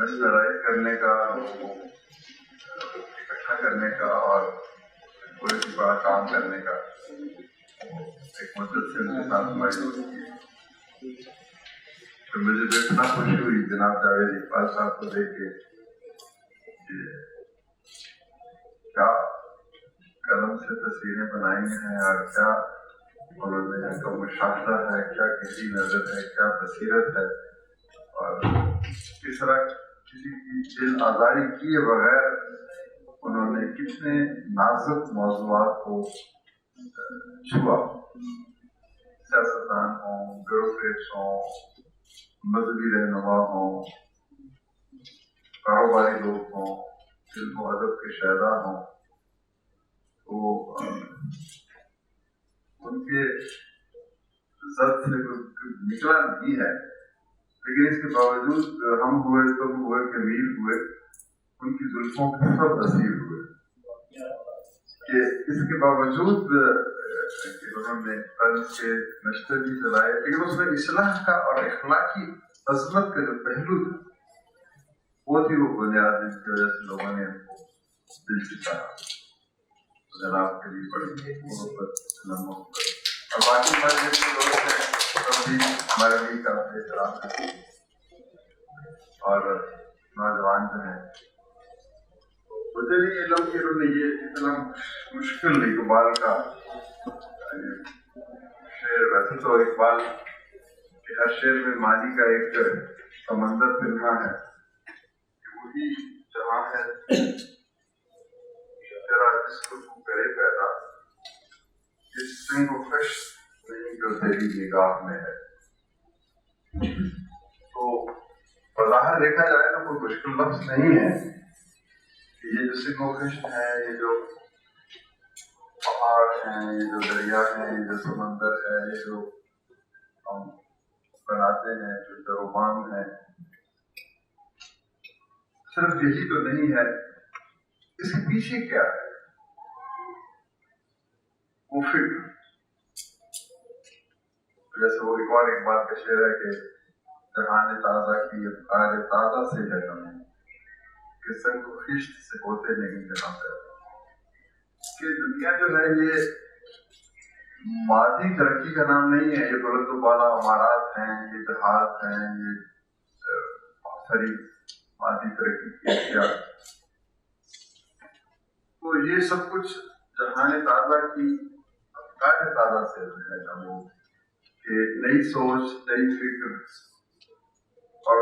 مسٹرائز کرنے کا، اکٹھا کرنے کا اور کوئی بھی بڑا کام کرنے کا ایک مدت سے ان کے ساتھ ہماری دوستی ہے. تو مجھے جو اتنا خوشی ہوئی جناب جاوید اقبال صاحب کو دیکھ کے کہ کیا قلم سے تصویریں بنائی ہیں اور کیا انہوں نے ان کا مشاہدہ ہے، کیا گہری نظر ہے، کیا بصیرت ہے، اور کس طرح کسی کی دل آزاری کیے بغیر انہوں نے کتنے نازک موضوعات کو چھوا. سیاستدان ہوں، بیوروکریٹس ہوں، مذہبی رہنما ہوں، کاروباری لوگ ہوں، علم و ادب کے شہدا ہوں، تو ان کے زد سے نکلا نہیں ہے. لیکن اس کے باوجود ہم ہوئے، تم ہوئے، کبیر ہوئے، ان کی زلفوں کے سب اسیر ہوئے کہ اس کے باوجود کہ انہوں نے طرز کے نشتے بھی چلائے، لیکن اس میں اصلاح کا اور اخلاقی عظمت کا جو پہلو تھا وہ تھی وہ بنیاد جس کی وجہ سے لوگوں نے ان کو دل سے چاہا. جناب کے لیے بڑی محبت اور باقی ہمارے جتنے لوگ ہیں سب بھی ہمارے لیے کافی احترام کرتے ہیں. اور نوجوان جو ہیں مجھے نہیں علم کہ انہوں نے یہ اتنا مشکل اقبال کا شعر، ویسے تو اقبال کے ہر شعر میں معنی کا ایک سمندر فلما ہے کہ وہی جہاں ہے تیرا جس کو تو کرے پیدا، جس سنگ و خش نہیں جو تیری نگاہ میں ہے. تو بظاہر دیکھا جائے تو کوئی مشکل لفظ نہیں ہے کہ یہ جو سنگ و خشت ہے، یہ جو پہاڑ ہیں، یہ جو دریا ہیں، یہ جو سمندر ہے، یہ جو ہم بناتے ہیں، جو درومان ہے، صرف یہی تو نہیں ہے. اس کے پیچھے کیا ہے؟ وہ فکر، جیسے وہ ایک اور اقبال کا شعر ہے کہ جہان تازہ کی افکار تازہ سے ہے ہمیں کہ سنگ و خشت سے ہوتے نہیں جہاں پہ. کہ دنیا جو ہے یہ مادی ترقی کا نام نہیں ہے، یہ بلند و بالا عمارات ہیں، یہ جہاز ہیں، یہ بہت ساری مادی ترقی کی اشیاء. تو یہ سب کچھ جہان تازہ کی افکار تازہ سے ہے ہمیں کہ نئی سوچ، نئی فکر اور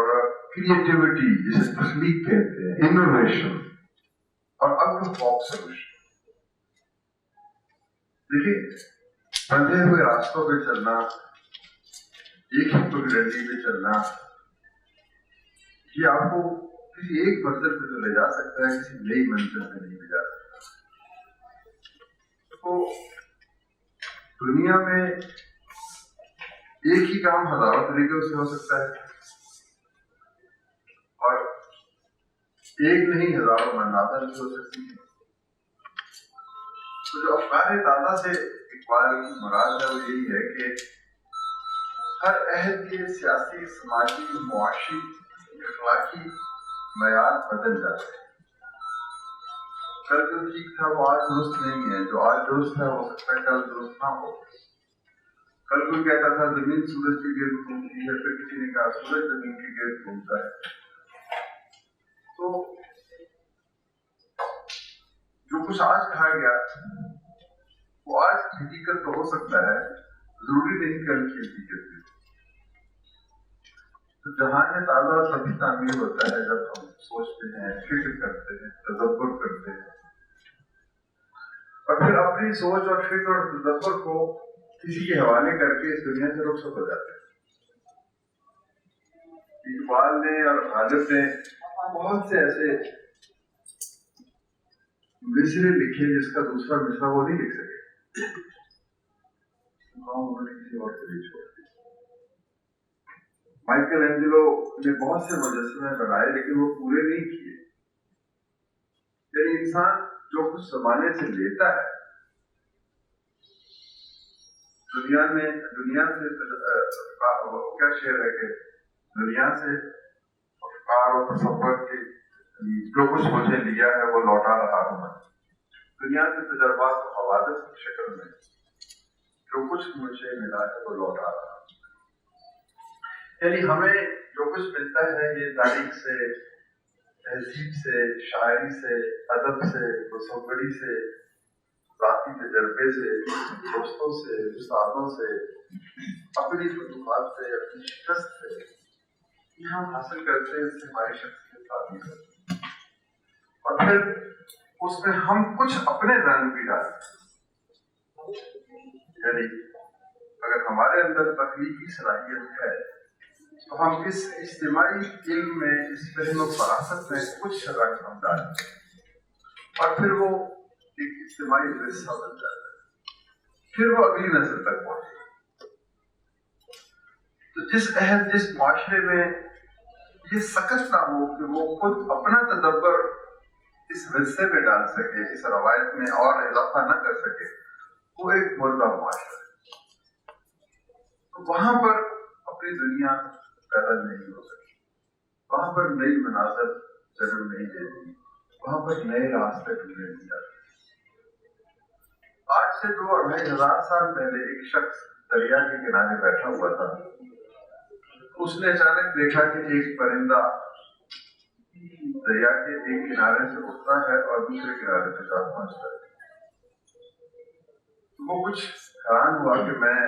کریٹیوٹی جسے تخلیق کہتے ہیں، انوویشن اور آؤٹ آف باکس سولوشن. دیکھیے بندھے ہوئے راستوں پہ چلنا، ایک ہی پگڈنڈی پہ چلنا، یہ آپ کو کسی ایک منزل پہ تو لے جا سکتا ہے، کسی نئی منزل پہ نہیں لے جا سکتا. تو دنیا میں ایک ہی کام ہزاروں طریقوں سے ہو سکتا ہے اور ایک نہیں ہزاروں اندازہ بھی ہو سکتی ہے. تو جو افکار تازہ سے اقبال کی مراد ہے وہ یہی ہے کہ ہر عہد کے سیاسی، سماجی، معاشی، اخلاقی معیار بدل جاتے ہیں. کل جو ٹھیک تھا وہ آج درست نہیں ہے، جو آج درست ہے وہ سکتا ہے کل درست نہ ہو. کل کوئی کہتا تھا زمین سورج کے گرد گھومتی ہے، پھر کسی نے کہا سورج زمین کے گرد گھومتا ہے. تو جو کچھ آج کہا گیا وہ آج کی حقیقت تو ہو سکتا ہے، ضروری نہیں کل کی حقیقت ہے. تو جہان تازہ تبھی تعمیر ہوتا ہے جب ہم سوچتے ہیں، فکر کرتے ہیں، تدبر کرتے ہیں اور پھر اپنی سوچ اور فکر اور تدبر کو کسی کے حوالے کر کے اس دنیا سے رخصت ہو جاتے ہیں. اقبال نے اور غالب نے بہت سے ایسے مصرے لکھے جس کا دوسرا مصرا وہ نہیں لکھ سکے، انہوں نے کسی اور سے لکھ چھوڑ دی. مائیکل اینجلو نے بہت سے مجسمے بنائے لیکن وہ پورے نہیں کیے. یعنی انسان جو کچھ زمانے سے لیتا ہے، دنیا سے کیا شعر ہے کہ دنیا سے افکار تصور و تصور کے جو کچھ مجھے لیا ہے وہ لوٹا رہا ہوں میں دنیا کے تجربات و حوادث کی شکل میں جو کچھ مجھے ملا ہے وہ لوٹا رہا ہوں. یعنی ہمیں جو کچھ ملتا ہے یہ تاریخ سے، تہذیب سے، شاعری سے، ادب سے، مصوری سے، ذاتی تجربے سے، دوستوں سے، استادوں سے، اپنی فتوحات سے، اپنی شکست سے یہ ہم حاصل کرتے ہیں. اس سے ہماری شخصیت تعبیر ہوتی ہے اور پھر اس میں ہم کچھ اپنے رنگ بھی ڈالتے ہیں. یعنی اگر ہمارے اندر تخلیقی صلاحیت ہے تو ہم اس اجتماعی علم میں، اس فہم و فراست میں کچھ رنگ ہم ڈالتے ہیں اور پھر وہ ایک اجتماعی رشتہ بن جاتا ہے، پھر وہ اگلی نسل تک پہنچے. تو جس عہد، جس معاشرے میں یہ سکت نہ ہو کہ وہ خود اپنا تدبر اس رشتے میں ڈال سکے، اس روایت میں اور اضافہ نہ کر سکے، وہ ایک مردہ معاشرہ ہے. تو وہاں پر اپنی دنیا پیدا نہیں ہو سکتی، وہاں پر نئی مناظر جنم نہیں دیتی، وہاں پر نئے راستے ڈھونڈے نہیں جاتے. آج سے 2-2,500 سال پہلے ایک شخص دریا کے کنارے بیٹھا ہوا تھا. اس نے اچانک دیکھا کہ ایک پرندہ دریا کے ایک کنارے سے اٹھتا ہے اور دوسرے کنارے سے جا پہنچتا ہے. وہ کچھ حیران ہوا کہ میں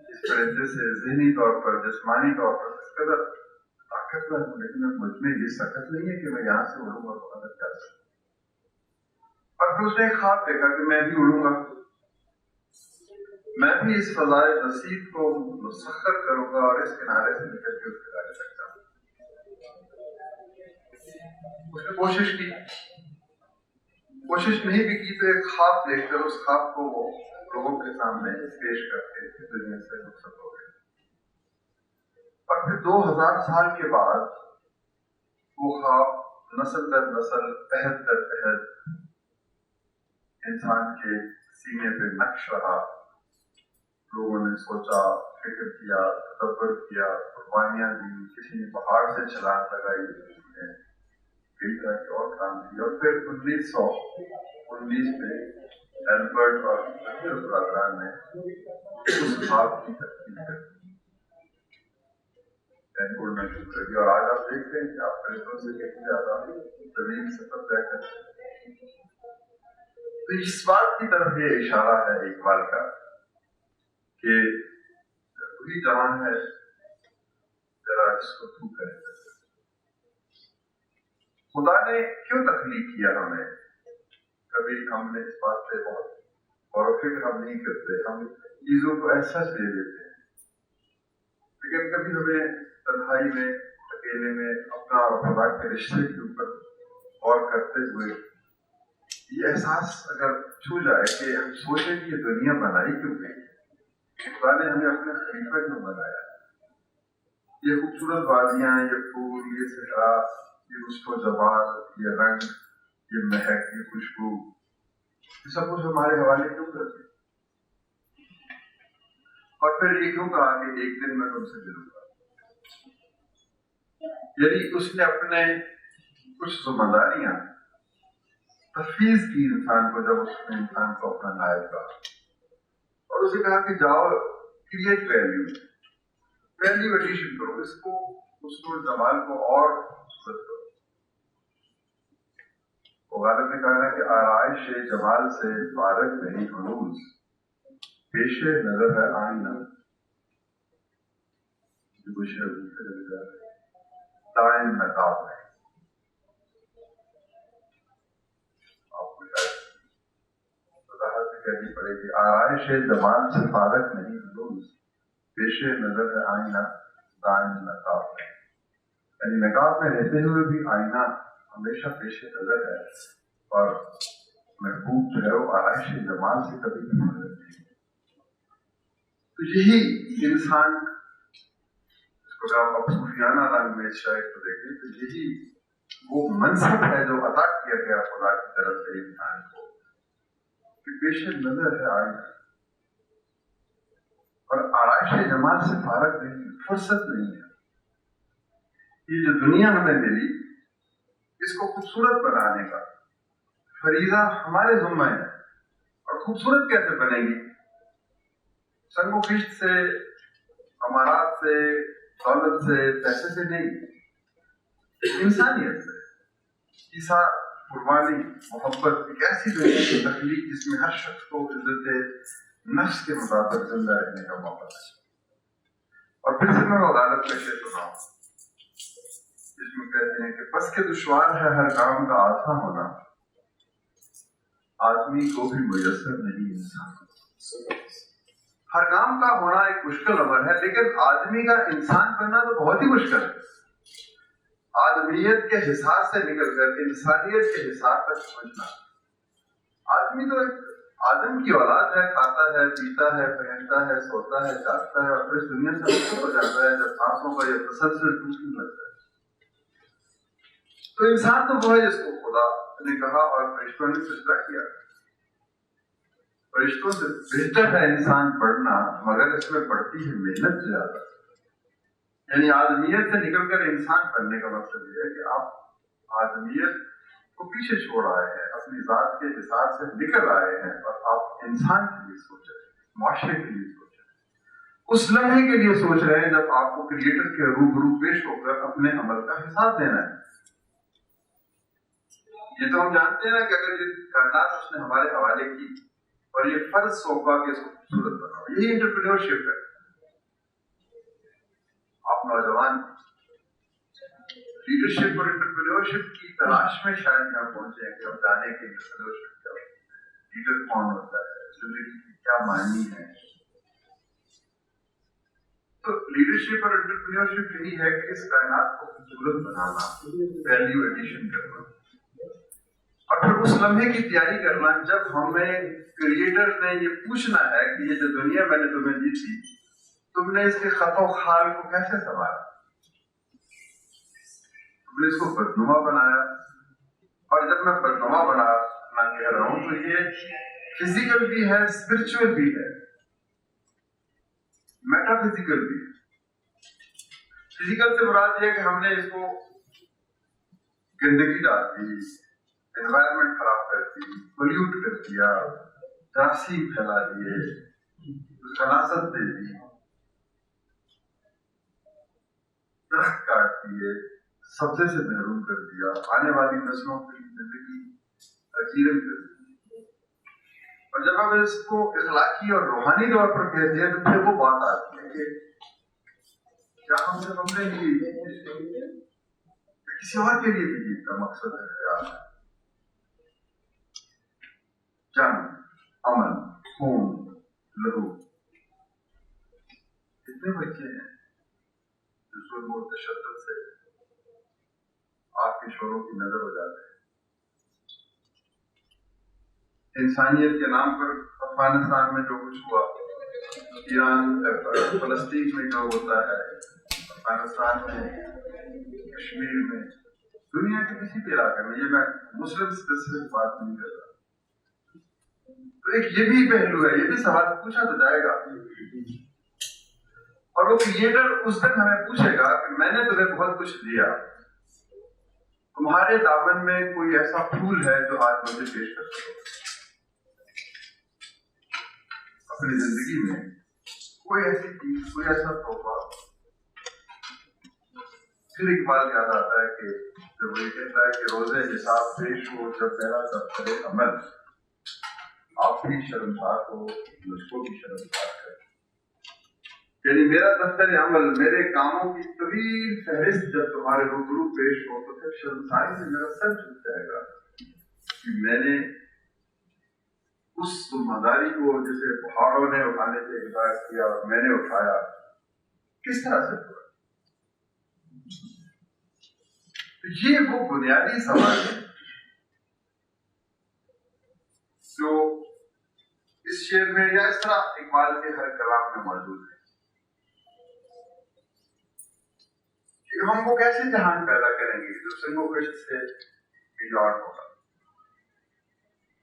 اس پرندے سے ذہنی طور پر، جسمانی طور پر اس قدر طاقتور ہوں، لیکن مجھ میں یہ طاقت نہیں ہے کہ میں یہاں سے اڑوں اور وہاں تک جا سکوں. اور پھر اس نے ایک خواب دیکھا کہ میں بھی اڑوں گا، میں بھی اس فضائے وسیع کو مسخر کروں گا اور اس کنارے سے نکل کے اس کنارے تک جاؤں گا. اس نے کوشش نہیں بھی کی تو ایک خواب دیکھ کر اس خواب کو وہ لوگوں کے سامنے پیش کر کے دنیا سے رخصت ہو گئے. اور پھر 2,000 سال کے بعد وہ خواب نسل در نسل، عہد در عہد انسان کے سینے پہ نقش رہا. لوگوں نے سوچا، فکر کیا، تصور کیا، قربانیاں دی، کسی نے پہاڑ سے چھلانگ لگائی، کئی طرح کے اور کام کیے. اور پھر 1919 میں البرٹ اور برادران نے اس خواب کی تکمیل کر دی، اڑنا شروع کر دیا. اور آج آپ دیکھتے ہیں کہ آپ پرندوں سے کہیں زیادہ طویل سفر طے کرتے ہیں. تو اس بات کی طرف یہ اشارہ ہے اقبال کا کہ وہی جہاں ہے ذرا اس کو تو کرے. خدا نے کیوں تخلیق کیا ہمیں؟ کبھی ہم نے اس بات پہ بہت غور و فکر ہم نہیں کرتے، ہم چیزوں کو ایسا لے لیتے ہیں. لیکن کبھی ہمیں تنہائی میں، اکیلے میں اپنا اور خدا کے رشتے کے اوپر غور کرتے ہوئے یہ احساس اگر چھو جائے کہ ہم سوچیں کہ یہ دنیا بنائی کیوں گئی؟ خدا نے ہمیں اپنے خلیفہ کیوں بنایا؟ یہ خوبصورت وادیاں، یہ پھول، یہ صحرا، یہ رشت و جمال، یہ رنگ، یہ مہک، یہ خوشبو، یہ سب کچھ ہمارے حوالے کیوں کرتے؟ اور پھر یہ کیوں کہا کہ ایک دن میں تم سے ملوں گا؟ یعنی اس نے اپنے کچھ ذمہ داریاں تفویض کی انسان کو، جب اس نے انسان کو اپنا نائب کہا اور اسے کہا کہ جاؤ کریٹ ویلیو ایڈیشن کرو، اس کو، حسن و جمال کو اور خوبصورت کرو. وہ غالب نے کہا ہے کہ آرائش جمال سے فارغ نہیں ہنوز، پیش نظر ہے آئینہ دائم نقاب ہے. آپ کو شاید وضاحت کرنی پڑے گی. آرائش جمال سے فارغ نہیں ہنوز، پیش نظر ہے آئینہ دائم نقاب ہے. یعنی نقاب میں رہتے ہوئے بھی آئینہ ہمیشہ پیش نظر ہے اور محبوب جو ہے وہ آرائش جمال سے کبھی بھی فارغ نہیں. تو یہی انسان، اگر آپ صوفیانہ رنگ میں اس شاعر کو دیکھیں تو یہی وہ منصب ہے جو عطا کیا گیا خدا کی طرف سے انسان کو کہ پیش نظر ہے آئینہ اور آرائش جمال سے فارغ نہیں، فرصت نہیں ہے. یہ جو دنیا ہمیں ملی اس کو خوبصورت بنانے کا فریضہ ہمارے ذمہ ہے. اور خوبصورت کیسے بنے گی؟ سنگ و خشت سے، امارات سے، دولت سے، پیسے سے نہیں، انسانیت سے. عیسیٰ، قربانی، محبت، ایک ایسی دنیا کی تخلیق جس میں ہر شخص کو عزت نفس کے مطابق زندہ رہنے کا موقع ہے. اور پھر سے میں وہ غالب کا شعر سناؤں جس میں کہتے ہیں کہ بس کے دشوار ہے ہر کام کا آسان ہونا، آدمی کو بھی میسر نہیں انسان کو. ہر کام کا ہونا ایک مشکل عمل ہے، لیکن آدمی کا انسان بننا تو بہت ہی مشکل ہے. آدمیت کے حساب سے نکل کر انسانیت کے حساب تک پہنچنا. آدمی تو ایک آدم کی اولاد ہے، کھاتا ہے، پیتا ہے، پہنتا ہے، سوتا ہے، جاگتا ہے، اور پھر دنیا سے رخصت ہو جاتا ہے جب سانسوں کا یہ تسلسل ٹوٹنے لگتا ہے. تو انسان تو وہ ہے جس کو خدا نے کہا اور فرشتوں نے سجدہ کیا. فرشتوں سے بہتر ہے انسان پڑھنا، مگر اس میں پڑتی ہے محنت زیادہ. یعنی آدمیت سے نکل کر انسان بننے کا مقصد یہ ہے کہ آپ آدمیت کو پیچھے چھوڑ آئے ہیں، اپنی ذات کے حساب سے نکل آئے ہیں اور آپ انسان کے لیے سوچ رہے ہیں، معاشرے کے لیے سوچ رہے ہیں، اس لمحے کے لیے سوچ رہے ہیں جب آپ کو کریٹر کے روبرو پیش ہو کر اپنے عمل کا حساب دینا ہے. یہ تو ہم جانتے ہیں نا کہ اگر یہ کائنات اس نے ہمارے حوالے کی اور یہ فرض سونپا کہ اس کو خوبصورت بناؤ، یہی انٹرپرینیورشپ ہے. آپ نوجوان لیڈرشپ اور انٹرپرینیورشپ کی تلاش میں شاید یہاں پہنچے ہیں کہ ہم جانے کہ انٹرپرینیورشپ کیا ہوتی ہے، لیڈر کون ہوتا ہے، زندگی کی کیا معنی ہے. تو لیڈرشپ اور انٹرپرینیورشپ یہی ہے کہ اس کائنات کو خوبصورت بنانا، ویلیو ایڈیشن کرنا، اور پھر اس لمحے کی تیاری کرنا جب ہمیں کریٹر نے یہ پوچھنا ہے کہ یہ جو دنیا میں نے تمہیں دی تھی تم نے اس کے خط و خال کو کیسے سنبھالا، تم نے اس کو بدنما بنایا. اور جب میں بدنما بنانا کہہ رہا ہوں تو یہ فزیکل بھی ہے، اسپرچل بھی ہے، میٹا فزیکل بھی ہے. فزیکل سے مراد یہ کہ ہم نے اس کو گندگی ڈال دی، انوائرمنٹ خراب کر دی، پولیوٹ کر دیا، جراثیم پھیلا دیے، خلاصت دے دی، درخت کاٹ دیے، سبزے سے محروم کر دیا، آنے والی نسلوں کی زندگی اجیرن کر دی. اور جب ہم اس کو اخلاقی اور روحانی طور پر کہتے ہیں تو پھر وہ بات آتی ہے کہ کیا ہم صرف اپنے لیے کسی اور کے لیے بھی جیت کا مقصد ہے حیات. جنگ، امن، خون، لہو، کتنے بچے ہیں جو ظلم و تشدد سے آپ کے شوروں کی نظر ہو جاتے ہیں. انسانیت کے نام پر افغانستان میں جو کچھ ہوا، ایران فلسطین میں جو ہوتا ہے، افغانستان میں، کشمیر میں، دنیا کے کسی بھی علاقے میں، یہ میں مسلم اسپیسیفک بات نہیں کر رہا. تو ایک یہ بھی پہلو ہے، یہ بھی سوال پوچھا تو جائے گا، اور وہ کریٹر اس دن ہمیں پوچھے گا کہ میں نے تمہیں بہت کچھ دیا، تمہارے دامن میں کوئی ایسا پھول ہے جو آج مجھے پیش کر سکو. اپنی زندگی میں کوئی ایسی چیز، کوئی ایسا تحفہ. پھر اقبال یاد آتا ہے کہ جب وہ یہ کہتا ہے کہ روزے حساب پیش ہو جب میرا دفتر عمل، آپ بھی شرمسار ہو مجھ کو بھی شرمسار ہے. یعنی میرا دفتر عمل، میرے کاموں کی طویل فہرست جب تمہارے روبرو پیش ہو تو پھر شرمساری سے میرا سر جھک جائے گا کہ میں نے اس ذمہ داری کو جسے پہاڑوں نے اٹھانے سے انکار کیا اور میں نے اٹھایا، کس طرح سے ہوا. تو یہ وہ بنیادی سوال ہے جو اس شعر میں یا اس طرح اقبال کے ہر کلام میں موجود ہے کہ ہم وہ کیسے جہان پیدا کریں گے جو سنگ و خشت سے بیجان ہوگا،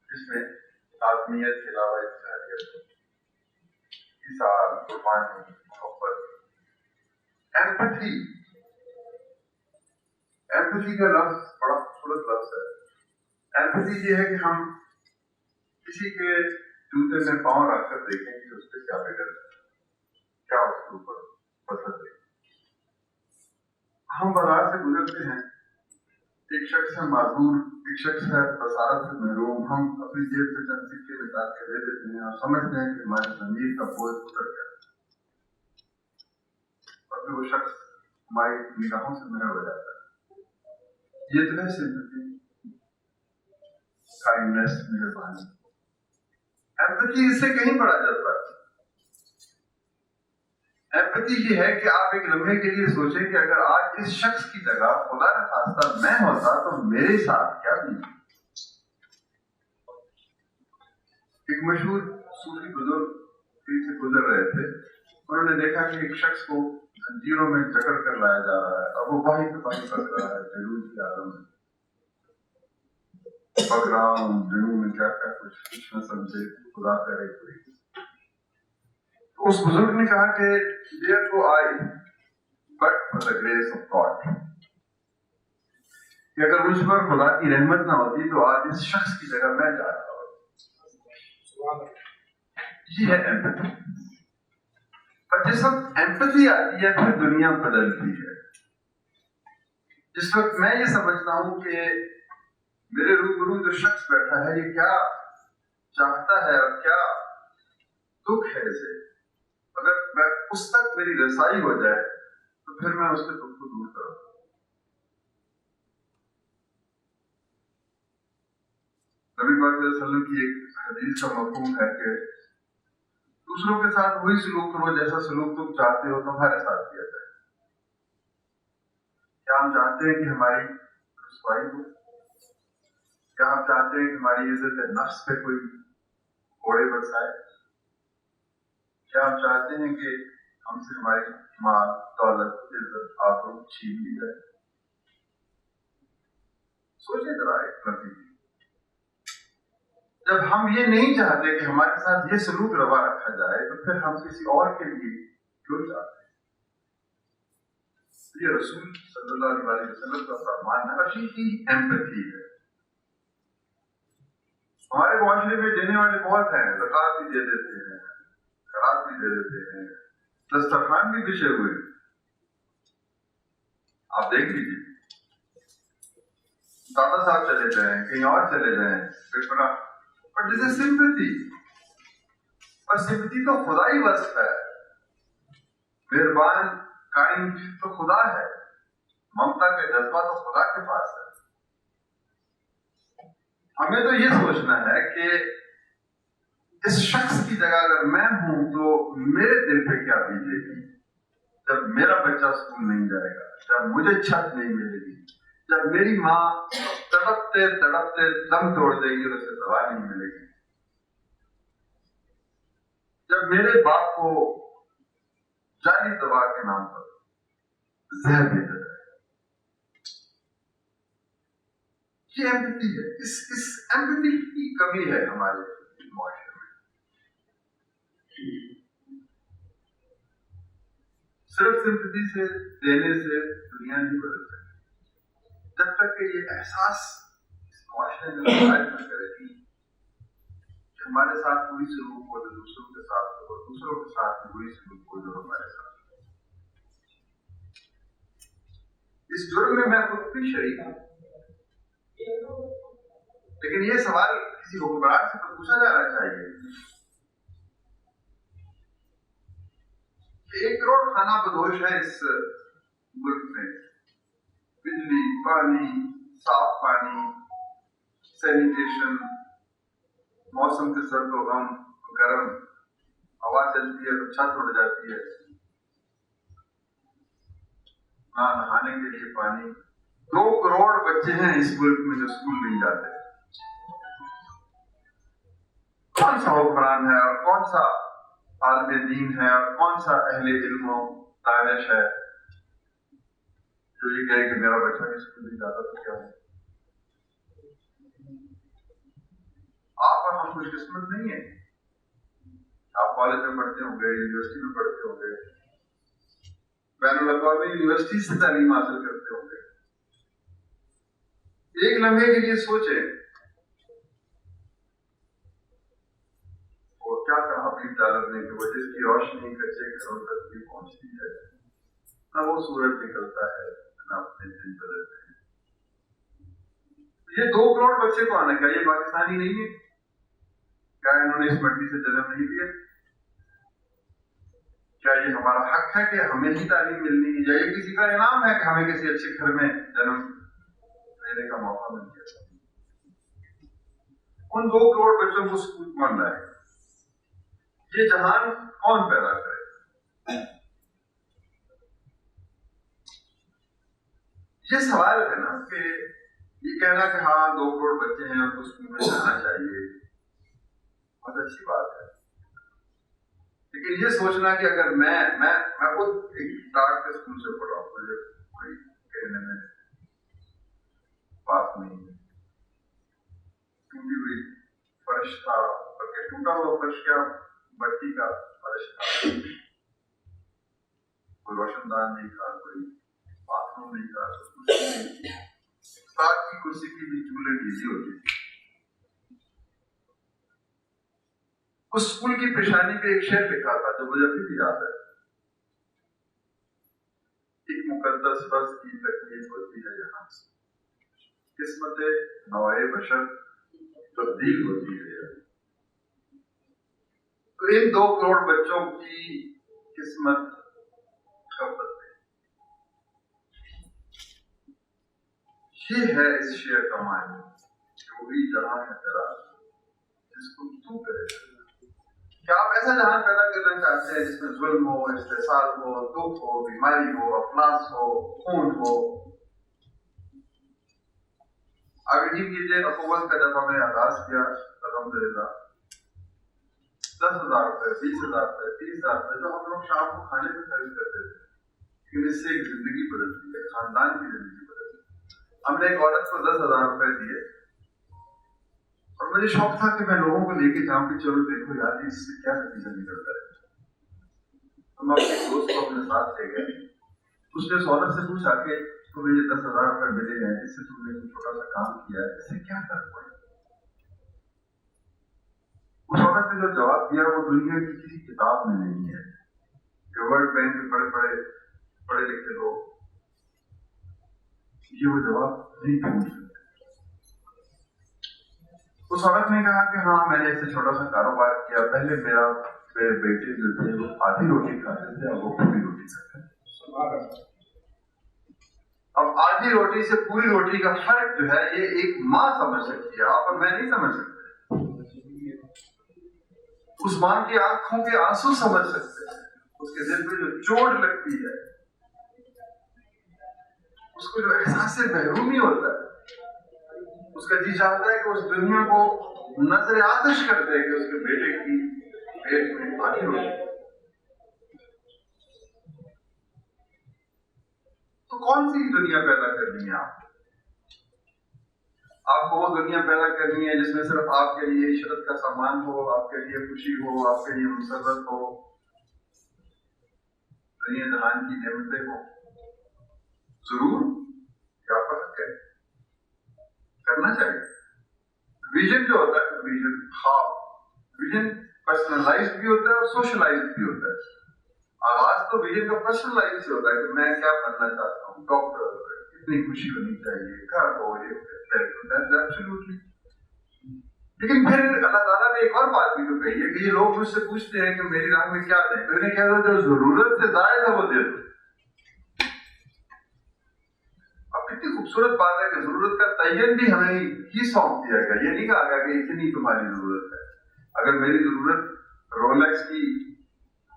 جس میں آدمیت کے علاوہ انسانیت، احسان، قربانی، محبت، ایمپتھی، ایمپتھی کا لفظ بڑا خوبصورت لفظ ہے. ایمپتھی یہ ہے کہ ہم کسی کے جوتے میں پاؤں رکھ کر دیکھیں کہ اس پہ کیا بگڑ ہے, کیا اس کے اوپر پسند ہے. ہم بازار سے گزرتے ہیں, ایک شخص ہے معذور, ایک شخص ہے بصارت سے محروم, ہم اپنی جیب سے چند سکے نکال کے دے دیتے ہیں اور سمجھتے ہیں کہ ہماری ضمیر کا بوجھ اتر گیا, اور پھر وہ شخص ہماری نگاہوں سے محو ہو جاتا ہے. یہ تو ہے سمپتھی, کائنڈنس, مہربانی. ایمپتھی اس سے کہیں بڑا جذبہ ہے. ایمپتھی یہ ہے کہ آپ ایک لمحے کے لیے سوچیں کہ اگر آج اس شخص کی جگہ خدا نہ خواستہ میں ہوتا تو میرے ساتھ کیا بیتی. ایک مشہور صوفی بزرگ کہیں سے گزر رہے تھے, انہوں نے دیکھا کہ ایک شخص کو زنجیروں میں جکڑ کر لایا جا رہا ہے اور وہ باہی پہ باہی پک رہا ہے جنون کی عالم میں. پک رہا ہوں جنون میں, کیا کیا کچھ نہ سمجھے, خدا کرے کوئی. اس بزرگ نے کہا کہ dare to I but for the grace of God, کہ اگر مجھ پر خدا کی رحمت نہ ہوتی تو آج اس شخص کی جگہ میں جا رہا ہوں. یہ ہے ایمپتھی. اور جس وقت ایمپتھی آتی ہے پھر دنیا بدلتی ہے. جس وقت میں یہ سمجھتا ہوں کہ میرے روبرو جو شخص بیٹھا ہے یہ کیا چاہتا ہے اور کیا دکھ ہے اسے, اگر میں اس تک میری رسائی ہو جائے تو پھر میں اس کے دکھ کو دور کروں. نبی پاک صلی اللہ علیہ وسلم کی ایک حدیث کا مفہوم ہے کہ دوسروں کے ساتھ وہی سلوک کرو جیسا سلوک تم چاہتے ہو تمہارے ساتھ کیا جائے. کیا ہم چاہتے ہیں کہ ہماری رسوائی ہو؟ کیا ہم چاہتے ہیں کہ ہماری عزت نفس پہ کوئی کوڑے برسائے؟ کیا ہم چاہتے ہیں کہ ہم سے ہماری مال, دولت, عزت, آبرو چھین لی جائے؟ سوچیں ذرا ایک مرتبہ. جب ہم یہ نہیں چاہتے کہ ہمارے ساتھ یہ سلوک روا رکھا جائے تو پھر ہم کسی اور کے لیے کیوں چاہتے ہیں؟ یہ رسول صلی اللہ علیہ وسلم کا فرمان ہے, حقیقی ایمپتھی ہے. ہمارے معاشرے میں دینے والے بہت ہیں, زکات بھی دے دیتے ہیں, خیرات بھی دے دیتے ہیں, دسترخوان بھی بچھے ہوئے, آپ دیکھ لیجیے. دادا صاحب چلے جائیں, کہیں اور چلے جائیں, بڑا بٹ دس از سمپتھی. اور سمپتھی تو خدائی وصف ہے. مہربان, کائنڈ تو خدا ہے, ممتا کا جذبہ تو خدا کے پاس ہے. ہمیں تو یہ سوچنا ہے کہ اس شخص کی جگہ اگر میں ہوں تو میرے دل پہ کیا بیتے گی جب میرا بچہ اسکول نہیں جائے گا, جب مجھے چھت نہیں ملے گی, جب میری ماں تڑپتے تڑپتے دم توڑ دے گی اور اسے دوا نہیں ملے گی, جب میرے باپ کو جعلی دوا کے نام پر زہر دے دے. یہ ایمپتھی ہے. اس ایمپتھی کی کمی ہے ہمارے معاشرے میں. صرف سمپتھی سے, دینے سے دنیا نہیں بدل سکتی جب تک کہ یہ احساس اس معاشرے میں رائج نہ کرے گی کہ ہمارے ساتھ وہی سلوک ہو جو دوسروں کے ساتھ ہو, اور دوسروں کے ساتھ وہی سلوک ہو جو ہمارے ساتھ ہو. اس جرم میں میں خود بھی شریک ہوں, لیکن یہ سوال کسی حکمران سے تو پوچھا جانا چاہیے کہ 1 کروڑ خانہ بدوش ہے اس ملک میں, بجلی, پانی, صاف پانی, سینیٹیشن, موسم کے سرد و غم, گرم, ہوا چلتی ہے تو چھت اڑ جاتی ہے, نہ نہانے کے لیے پانی. 2 کروڑ بچے ہیں اس ملک میں جو اسکول نہیں جاتے. کون سا حکمران ہے اور کون سا عالم دین ہے اور کون سا اہل علم و دانش ہے جو یہ کہے کہ میرا بچہ اسکول نہیں جاتا تو کیا ہو؟ آپ اور ہم خوش قسمت نہیں ہیں. آپ کالج میں پڑھتے ہوں گے, یونیورسٹی میں پڑھتے ہوں گے, بین الاقوامی یونیورسٹی سے تعلیم حاصل کرتے ہوں گے, ایک لمحے کے لیے سوچیں اور کیا کہا حبیب طالب نے کہ وہ جس کی روشنی کچے گھروں تک بھی پہنچتی ہے، نہ وہ سورج نکلتا ہے نہ اپنے دن بدلتے ہیں۔ یہ 2 کروڑ بچے کو آنا چاہیے، پاکستانی نہیں ہے کیا؟ انہوں نے اس مٹی سے جنم نہیں لیا؟ کیا یہ ہمارا حق ہے کہ ہمیں ہی تعلیم ملنی ہے، یا یہ کسی کا انعام ہے کہ ہمیں کسی اچھے گھر میں جنم لینے کا موقع مل گیا؟ ان 2 کروڑ بچوں کو اسکول کون لائے؟ یہ جہان کون پیدا کرے؟ یہ سوال ہے نا کہ یہ کہنا کہ ہاں 2 کروڑ بچے ہیں ان کو اسکول میں جانا چاہیے، بہت اچھی بات ہے، لیکن یہ سوچنا کہ اگر میں خود ایک ڈاٹ کے اسکول سے پڑھا ہوں، مجھے کوئی کہنے میں بات نہیں ہے، ٹوٹی ہوئی فرش تھا، بلکہ ٹوٹا ہوا فرش کیا، مٹی کا فرش تھا، کوئی روشن دان نہیں تھا، کوئی باتھ روم نہیں تھا، استاد کی کرسی کی بھی چولہے گیزی ہوتی تھی۔ اس اسکول کی پیشانی پہ ایک شعر لکھا تھا جو مجھے ابھی بھی یاد ہے، ایک مقدس فرض کی تکلیف ہوتی ہے یہاں سے، قسمت نوع بشر تبدیل ہوتی ہے۔ تو ان 2 کروڑ بچوں کی قسمت کب بدلے؟ یہ ہے اس شعر کا معنی، جو بھی جہاں ہے تیرا جس کو تو کرے۔ کیا آپ ایسا جہان پیدا کرنا چاہتے ہیں جس میں ظلم ہو، استحصال ہو، دکھ ہو، بیماری ہو، افلاس ہو، خون ہو؟ آپ یقین کیجیے اخوت کا جب ہم نے آغاز کیا الحمدللہ 10,000 روپے، 20,000 روپے، 30,000 روپے جو ہم لوگ شام کو کھانے میں خرچ کرتے تھے، لیکن اس سے ایک زندگی بدلتی ہے، خاندان کی زندگی بدلتی ہے۔ ہم نے ایک عورت کو 10,000 روپے دیے اور مجھے شوق تھا کہ میں لوگوں کو لے کے جاؤں کہ چلو دیکھو یار اس سے کیا نتیجہ نکلتا ہے۔ تو میں اپنے دوست کو اپنے ساتھ لے گئے، اس نے اس عورت سے پوچھا کہ تمہیں یہ 10,000 روپے ملے ہیں، اس سے تم نے چھوٹا سا کام کیا ہے، اس سے کیا فرق پڑا؟ اس عورت نے جو جواب دیا وہ دنیا کی کسی کتاب میں نہیں ہے کہ ورلڈ بینک کے پڑھے لکھے لوگ یہ وہ جواب نہیں ڈھونڈ سکتے۔ اس عورت نے کہا کہ ہاں میں نے اس سے چھوٹا سا کاروبار کیا، پہلے میرے بیٹے جو تھے وہ آدھی روٹی کھاتے تھے، اب وہ پوری روٹی کھاتے ہیں۔ اب آدھی روٹی سے پوری روٹی کا فرق جو ہے یہ ایک ماں سمجھ سکتی ہے، آپ اور میں نہیں سمجھ سکتے۔ اس ماں کی آنکھوں کے آنسو سمجھ سکتے ہیں، اس کے دل پہ جو چوٹ لگتی ہے، اس کو جو احساس محرومی ہوتا ہے، اس کا جی چاہتا ہے کہ اس دنیا کو نظر آتش کر دے کہ اس کے بیٹے کی پیٹ میں آدھی روٹی۔ تو کون سی دنیا پیدا کرنی ہے آپ کو وہ دنیا پیدا کرنی ہے جس میں صرف آپ کے لیے عشرت کا سامان ہو، آپ کے لیے خوشی ہو، آپ کے لیے مسرت ہو، دنیا جہان کی نعمتیں ہوں؟ ضرور، کیا فرق ہے، کرنا چاہیے۔ ویژن جو ہوتا ہے، ویژن خواب، ویژن پرسنلائزڈ بھی ہوتا ہے اور سوشلائزڈ بھی ہوتا ہے۔ آغاز تو ویژن کا پرسنلائز سے ہوتا ہے کہ میں کیا بننا چاہتا ہوں، ڈاکٹر، کتنی خوشی ہونی چاہیے، گھر ہو، یہ لیکن پھر اللہ تعالیٰ نے ایک اور بات بھی تو کہی ہے کہ یہ لوگ مجھ سے پوچھتے ہیں کہ میری راہ میں کیا دیں، تو انہیں کہہ دو جو ضرورت سے زائد ہے وہ دے دو۔ اب کتنی خوبصورت بات ہے کہ ضرورت کا تعین بھی ہمیں ہی سونپ دیا گیا، یہ نہیں کہا گیا کہ اتنی تمہاری ضرورت ہے۔ اگر میری ضرورت رولیکس کی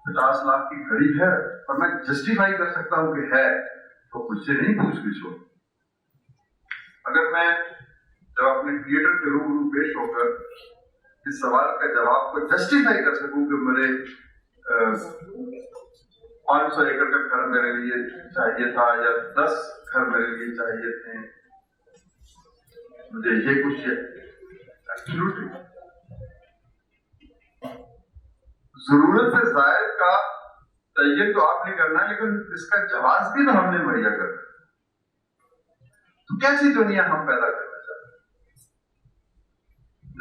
50 لاکھ کی گھڑی ہے اور میں جسٹیفائی کر سکتا ہوں کہ ہے تو مجھ سے نہیں پوچھ گچھ ہو۔ اگر میں جب اپنے کریٹر کے روبرو پیش ہو کر اس سوال کا جواب کو جسٹیفائی کر سکوں کہ میرے 500 ایکڑ کا گھر میرے لیے چاہیے تھا یا 10 گھر میرے لیے چاہیے تھے، مجھے یہ کچھ ہے، ضرورت سے زائد کا تعین تو آپ نے کرنا ہے، لیکن اس کا جواز بھی تو ہم نے مہیا کرنا ہے۔ تو کیسی دنیا ہم پیدا کرتے ہیں؟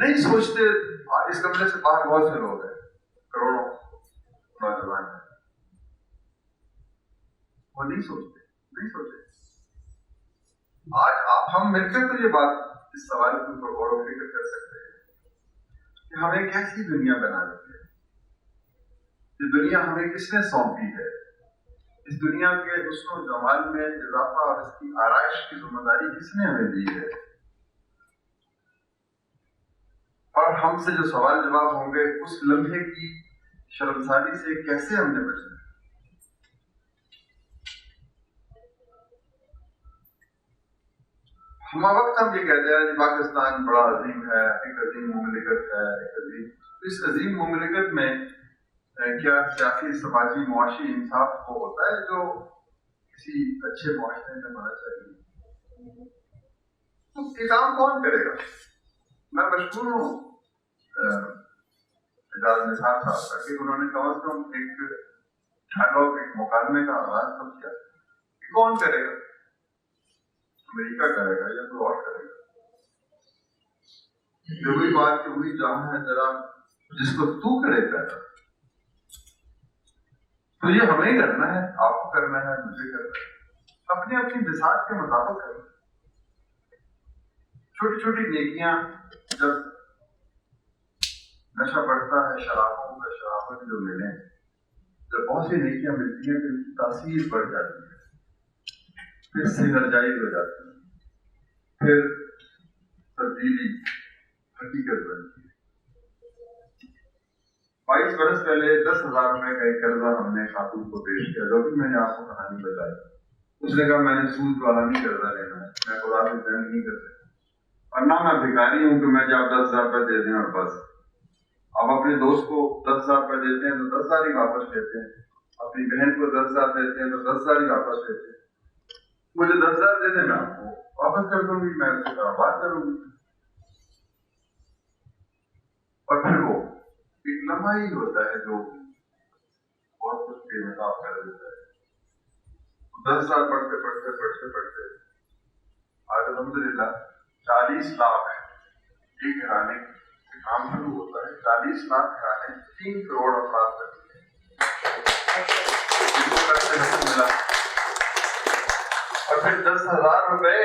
نہیں سوچتے. اس کمرے سے باہر بہت سے لوگ ہیں, کروڑوں نوجوان ہیں, وہ نہیں سوچتے. آج آپ ہم مل کر تو یہ بات, اس سوال کے اوپر غور و فکر کر سکتے ہیں کہ ہمیں کیسی دنیا بنانی ہے, یہ دنیا ہمیں کس نے سونپی ہے, اس دنیا کے حسن و جمال میں اضافہ اور اس کی آرائش کی ذمہ داری کس نے ہمیں دی ہے, اور ہم سے جو سوال جواب ہوں گے اس لمحے کی شرمساری سے کیسے ہم نے بچنا. ہم وقت ہم یہ کہتے ہیں کہ پاکستان بڑا عظیم ہے, ایک عظیم مملکت ہے, اس عظیم مملکت میں کیا سیاسی سماجی معاشی انصاف وہ ہوتا ہے جو کسی اچھے معاشرے میں ہونا چاہیے؟ تو یہ کام کون کرے گا؟ میں مشہور ہوں اعجاز نثار صاحب کا کہ انہوں نے کم از کم ایک ڈائلاگ, ایک مکالمے کا آغاز تو کیا. کون کرے گا؟ امریکہ کرے گا یا کوئی اور کرے گا؟ یہ وہی بات کہ وہی جہاں ہے ذرا جس کو تو کرے گا, تو یہ ہمیں کرنا ہے, آپ کو کرنا ہے, مجھے کرنا ہے, اپنی اپنی بساط کے مطابق کرنا. چھوٹی چھوٹی نیکیاں, جب نشہ بڑھتا ہے شرابوں کا, شرابت جو ملیں, جب بہت سی نیکیاں ملتی ہیں تو ان کی تاثیر بڑھ جاتی ہے, پھر سنرجائز ہو جاتی ہے, پھر تبدیلی حقیقت بنتی ہے. 22 برس پہلے 10,000 روپے کا ایک قرضہ ہم نے خاتون کو پیش کیا, جو بھی میں نے آپ کو کہانی بتائی. اس نے کہا میں نے سود والا نہیں قرضہ لینا ہے, میں خدا سے جنگ نہیں کر سکتا, اور نہ میں بھکاری ہوں کہ میں جب 10,000 روپے دے دیں اور بس. آپ اپنے دوست کو 10,000 روپے دیتے ہیں تو 10,000 ہی واپس لیتے ہیں, اپنی بہن کو 10,000 دیتے ہیں تو 10,000 ہی واپس لیتے ہیں. مجھے 10,000 دے دیں, میں آپ کو واپس کر دوں گی, میں اس سے کاروبار کروں گی. اور پھر وہ ایک لمحہ ہی ہوتا ہے جو بہت کچھ بے نقاب کر دیتا ہے. 10,000 پڑھتے آج الحمدللہ 40 لاکھ ایک گھرانے کام شروع ہوتا ہے. 40 لاکھ گھرانے 3 کروڑ افراد کرتے ہیں, جن کو کرتے نہیں ملا. اور پھر 10,000 روپے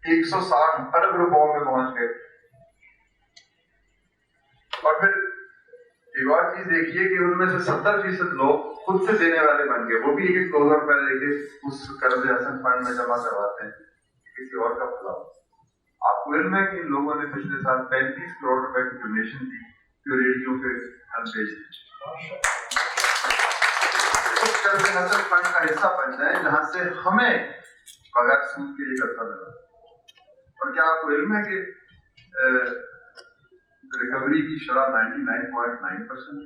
160 ارب روپوں میں پہنچ گئے. اور پھر ایک اور چیز دیکھیے کہ ان میں سے 70% لوگ خود سے دینے والے بن گئے, وہ بھی 1-2 روپے لے کے اس قرض حسن فنڈ میں جمع کرواتے ہیں کسی اور کا بھلا. آپ کو علم ہے کہ ان لوگوں نے پچھلے سال 35 کروڑ روپے کی ڈونیشن دی جو ریڈیو پہ ہم بیچ دیں. اس قرض حسن فنڈ کا حصہ بن جائیں جہاں سے ہمیں بغیر سود کے یہ قرضہ ملا. اور کیا آپ کو علم ہے کہ ریکوری کی شرح 99.9%.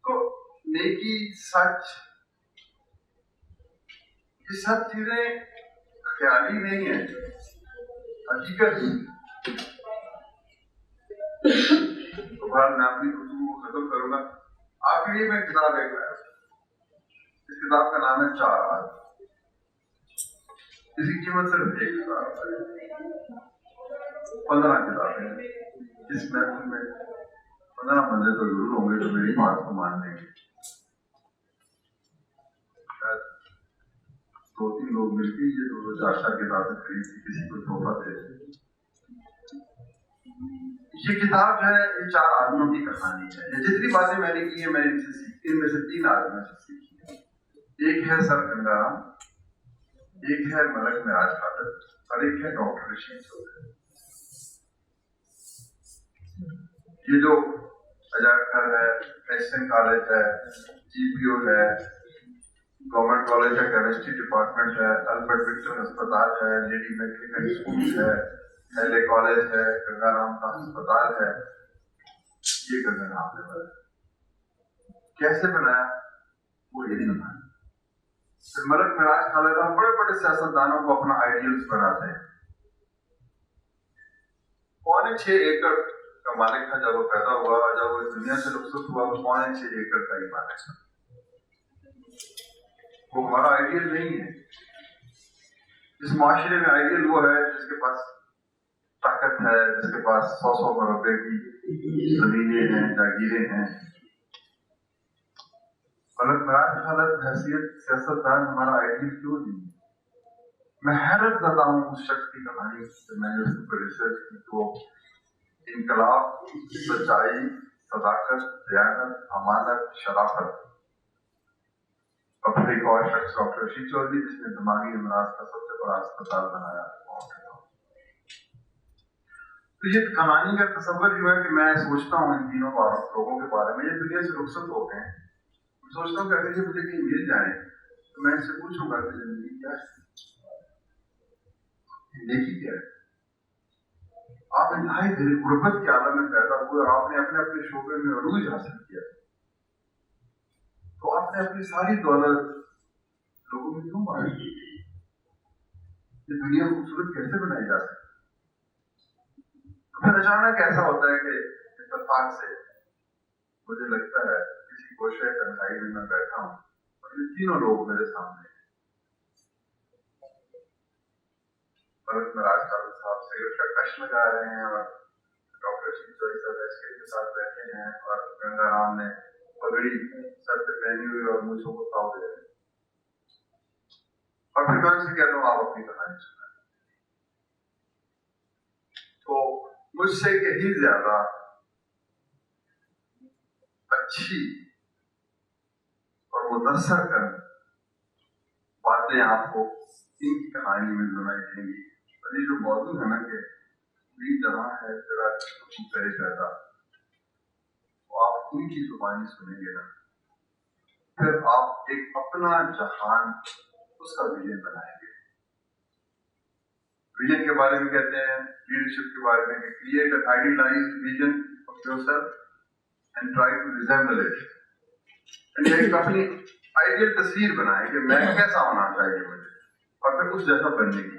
تو نیکی, سچ, یہ سب چیزیں خیالی نہیں ہیں, حقیقت ہی. تو بہرحال میں اپنی گفتگو کو ختم کروں گا. آپ کے لیے میں کتاب ایک لایا. اس کتاب کا نام ہے 4 آدمی. اس کی قیمت صرف 1 کتاب ہے. 15 کتابیں ہیں. اس محفل میں 15 بندے تو ضرور ہوں گے جو میری بات کو مان لیں گے. 2-3 لوگ مل کے یہ 2-4 کتابیں خرید کے کسی کو تحفہ دے. یہ کتاب جو ہے ان 4 آدمیوں کی کہانی ہے. یہ جتنی باتیں میں نے کی ہیں میں نے ان میں سے 3 آدمیوں سے سیکھی ہیں. ایک ہے سر گنگارام, ایک ہے ملک معراج خاطر, اور ایک ہے ڈاکٹر رشید چودھری. یہ جو عجائب گھر ہے, ایسن کالج ہے, جی پی او ہے, گورنمنٹ کالج ہے, کیمسٹری ڈپارٹمنٹ ہے, البرٹ وکٹر ہسپتال ہے, لیڈی میکلیگن اسکول ہے, ایل اے کالج ہے, گنگا رام کا ہسپتال ہے. یہ گنگا رام نے بنایا. کیسے بنایا وہ یہ نہیں بنایا. پھر ملک معراج خالدہ بڑے بڑے سیاستدانوں کو اپنا آئیڈیلز بناتے ہیں. 6.25 ایکڑ کا مالک تھا جب وہ پیدا ہوا, جب وہ اس دنیا سے رخصت ہوا تو 6.25 ایکڑ کا ہی مالک تھا. وہ ہمارا آئیڈیل نہیں ہے. اس معاشرے میں آئیڈیل وہ ہے جس کے پاس طاقت ہے، جس کے پاس 100 روپے کی زمینیں ہیں، جاگیریں ہیں. غلط میرا حالت حیثیت سیاستدان ہمارا آئیڈیل کیوں نہیں؟ میں حیرت زدہ ہوں اس شخص کی کہانی سے. میں نے اس پر ریسرچ کی تو انقلاب، سچائی، صداقت، دیانت، امانت، شرافت. اور پھر ایک اور شخص ڈاکٹر رشید چودھری جس نے دماغی امراض کا سب سے بڑا اسپتال بنایا. تو یہ کہانی کا تصور جو ہے کہ میں سوچتا ہوں ان تینوں لوگوں کے بارے میں، یہ دنیا سے رخصت ہو گئے ہیں. میں سوچتا ہوں کہ اگر یہ مجھے کہیں مل جائیں تو میں ان سے پوچھوں گا کہ زندگی کیا ہے، زندگی کیا ہے. آپ انتہائی غربت کے عالم میں پیدا ہوئے اور آپ نے اپنے اپنے شعبے میں عروج حاصل کیا، تو آپ نے اپنی ساری دولت لوگوں میں کیوں بانٹی؟ یہ دنیا خوبصورت کیسے بنائی جا سکتی؟ پھر اچانک ایسا ہوتا ہے کہ اتفاق سے مجھے لگتا ہے کسی گوشے تنہائی میں بیٹھا ہوں اور یہ تینوں لوگ میرے سامنے ہیں. بھرت مراج صاحب سگریٹ کا کش لگا رہے ہیں اور ڈاکٹر رشید چودھری صاحب ایسکے کے ساتھ بیٹھے ہیں اور گنگا رام نے پگڑی سر پہ پہنی ہوئی اور مجھوں کو تاؤ دے رہے ہیں. اور پھر میں ان سے کہتا ہوں آپ اپنی کہانی سنائیں. تو مجھ سے کہیں زیادہ اچھی اور متاثر کر باتیں آپ کو ان کی کہانی میں سنائی دیں گی. اور یہ جو موضوع ہے نا کہ پوری جہاں ہے تیرا کرے پیدا، وہ آپ ان کی زبانی سنیں گے نا، پھر آپ ایک اپنا جہان اس کا ویژن بنائیں گے. ویژن کے بارے میں کہتے ہیں، لیڈرشپ کے بارے میں، create an idealized vision of your self and try to resemble it. یعنی ایک اپنی آئیڈیل تصویر بنائیں کہ میں کیسا ہونا چاہیے مجھے، اور پھر اس جیسا بننے کی.